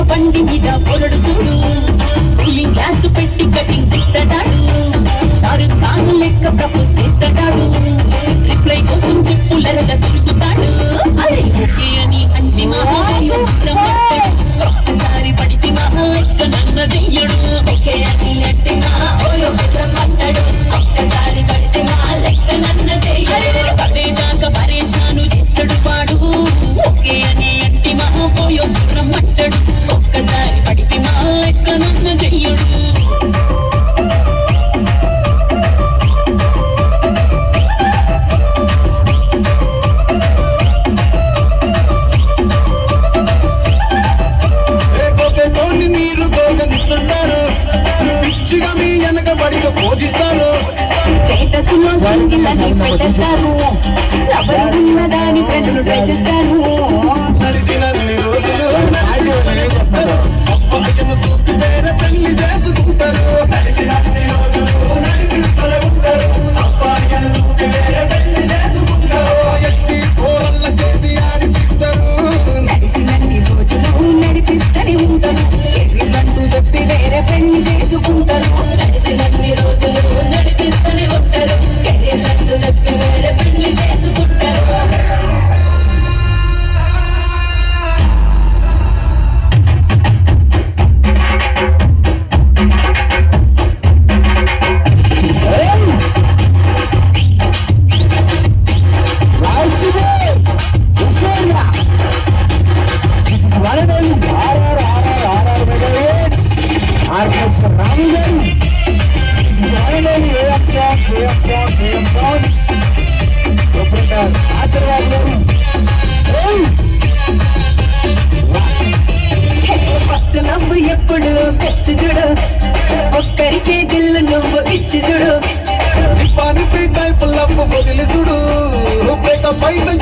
బండి మీద పొరడు చూడు కూలింగ్ గ్లాస్ పెట్టి కటింగ్ తిట్టడాడు షారుఖ్ ఖాన్ లెక్క ప్రపోజ్ చేస్తాడు రిప్లై కోసం చెప్పులరగా తిరుగుతాడు అరే ఓకే అని అంటే ఒక్కసారి పడితే ఎక్క నన్న చెయ్యడు ఓకే అని అంటే మాట్లాడు ఒక్కసారి పడితే లెక్క నన్న చెయ్యడు అదే దాకా పరేషాను చేస్తాడు పాడు ఓకే అని అంటే పోయో రమ్మంటాడు ఒక్కసారి పడితే లెక్క నన్న చెయ్యడు స్టేటస్ లో సింగిల్ని పెట్టేస్తారు ఎవరు ఉన్నదాని ప్రజలు ట్రై చేస్తారు పెళ్లి చేసుకుంటారు ఎట్టి కూరల్ల చేసి ఆడిపిస్తారు నడిచినన్ని రోజులు నడిపిస్తూనే ఉంటారు ఎర్రిబంటూ చెప్పి వేరే పెళ్లి చేసుకుంటారు నడిచినన్ని రోజులు నడిపిస్తూనే ఉంటారు కెరీర్లంటూ చెప్పి వేరే పెళ్లి చేసుకుంటారు ఫస్ట్ లవ్ ఎప్పుడు బెస్ట్ చూడు ఒక్కడికే దిల్లు నువ్వు ఇచ్చి చూడు పాని టైప్ లవ్ వదిలి చూడు బ్రేకప్ అయితే